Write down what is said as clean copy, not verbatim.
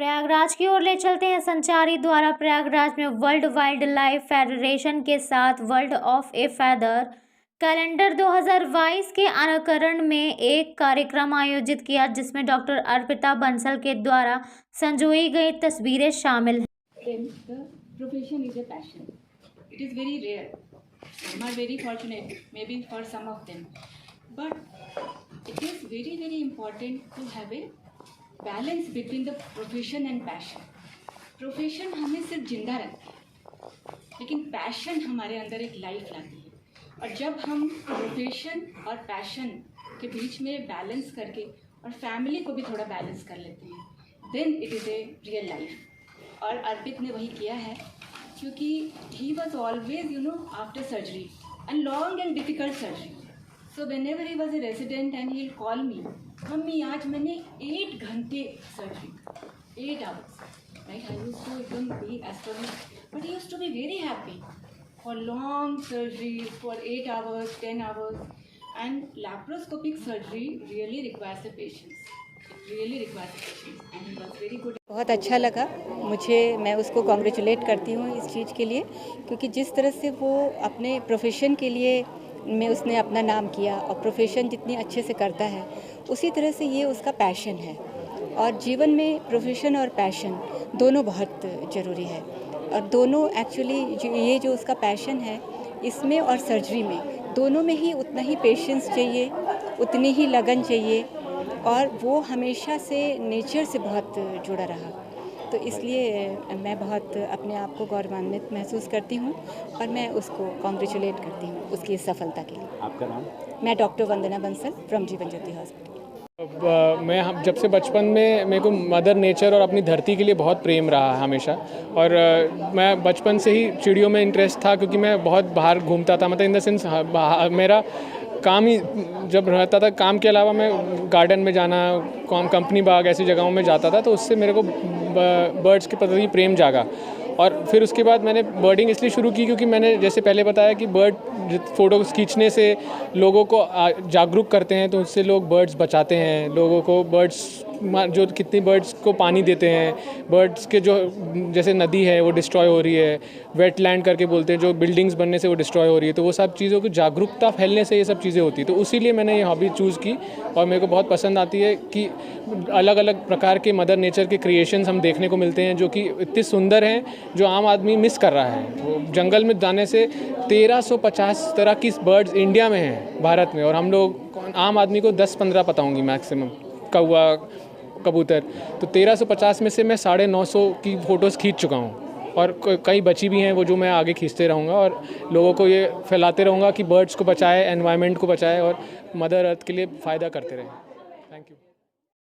प्रयागराज की ओर ले चलते हैं संचारी द्वारा प्रयागराज में वर्ल्ड वाइल्ड लाइफ फेडरेशन के साथ world of A feather calendar 2022 के अनुकरण में एक कार्यक्रम आयोजित किया, जिसमें डॉक्टर अर्पिता बंसल के द्वारा संजोई गई तस्वीरें शामिल हैं। Profession is a passion. It is very rare. Some are very fortunate, maybe for some of them. But it is very, very important to have a balance between the profession and passion. Profession हमें सिर्फ जिंदा रखती है, लेकिन passion हमारे अंदर एक life लाती है। और जब हम प्रोफेशन और पैशन के बीच में बैलेंस करके और फैमिली को भी थोड़ा बैलेंस कर लेते हैं, then it is a real life. और अर्पित ने वही किया है, क्योंकि he was always after surgery and long and difficult surgery. So when he was a resident and he call me, mummy आज मैंने 8 घंटे surgery, 8 hours, right. I used to एकदम be astonished, but he used to be very happy for long surgeries for 8 hours, 10 hours, and laparoscopic surgery really requires a patience. It really requires a patience, and he was very good. बहुत अच्छा लगा मुझे, मैं उसको congratulate करती हूँ इस चीज़ के लिए, क्योंकि जिस तरह से वो अपने प्रोफेशन के लिए में उसने अपना नाम किया और प्रोफेशन जितनी अच्छे से करता है, उसी तरह से ये उसका पैशन है। और जीवन में प्रोफेशन और पैशन दोनों बहुत ज़रूरी है, और दोनों एक्चुअली ये जो उसका पैशन है, इसमें और सर्जरी में दोनों में ही उतना ही पेशेंस चाहिए, उतनी ही लगन चाहिए, और वो हमेशा से नेचर से बहुत जुड़ा रहा। तो इसलिए मैं बहुत अपने आप को गौरवान्वित महसूस करती हूँ, और मैं उसको कॉन्ग्रेचुलेट करती हूँ उसकी इस सफलता के लिए। आपका नाम? मैं doctor Vandana Bansal from Jeevan Jyoti hospital. मैं जब से बचपन में मेरे को मदर नेचर और अपनी धरती के लिए बहुत प्रेम रहा हमेशा। और मैं बचपन से ही चिड़ियों में इंटरेस्ट था, क्योंकि मैं बहुत बाहर घूमता था, मतलब इन द सेंस मेरा काम ही जब रहता था, काम के अलावा मैं गार्डन में जाना, कंपनी बाग ऐसी जगहों में जाता था, तो उससे मेरे को बर्ड्स के प्रति प्रेम जागा। और फिर उसके बाद मैंने बर्डिंग इसलिए शुरू की, क्योंकि मैंने जैसे पहले बताया कि बर्ड फ़ोटोज़ खींचने से लोगों को जागरूक करते हैं, तो उससे लोग बर्ड्स बचाते हैं, लोगों को बर्ड्स जो कितनी बर्ड्स को पानी देते हैं, बर्ड्स के जो जैसे नदी है वो डिस्ट्रॉय हो रही है, वेटलैंड करके बोलते हैं, जो बिल्डिंग्स बनने से वो डिस्ट्रॉय हो रही है, तो वो सब चीज़ों की जागरूकता फैलने से ये सब चीज़ें होती है। तो उसीलिए मैंने ये हॉबी चूज़ की, और मेरे को बहुत पसंद आती है कि अलग अलग प्रकार के मदर नेचर के क्रिएशंस हम देखने को मिलते हैं, जो कि इतने सुंदर हैं, जो आम आदमी मिस कर रहा है। वो जंगल में जाने से 1350 तरह की बर्ड्स इंडिया में हैं, भारत में, और हम लोग आम आदमी को 10-15 पता होंगी मैक्सिमम, कौवा, कबूतर। तो 1350 में से मैं 950 की फ़ोटोज़ खींच चुका हूँ, और कई बची भी हैं वो जो मैं आगे खींचते रहूँगा, और लोगों को ये फैलाते रहूँगा कि बर्ड्स को बचाए, एनवायरनमेंट को बचाए, और मदर अर्थ के लिए फ़ायदा करते रहें।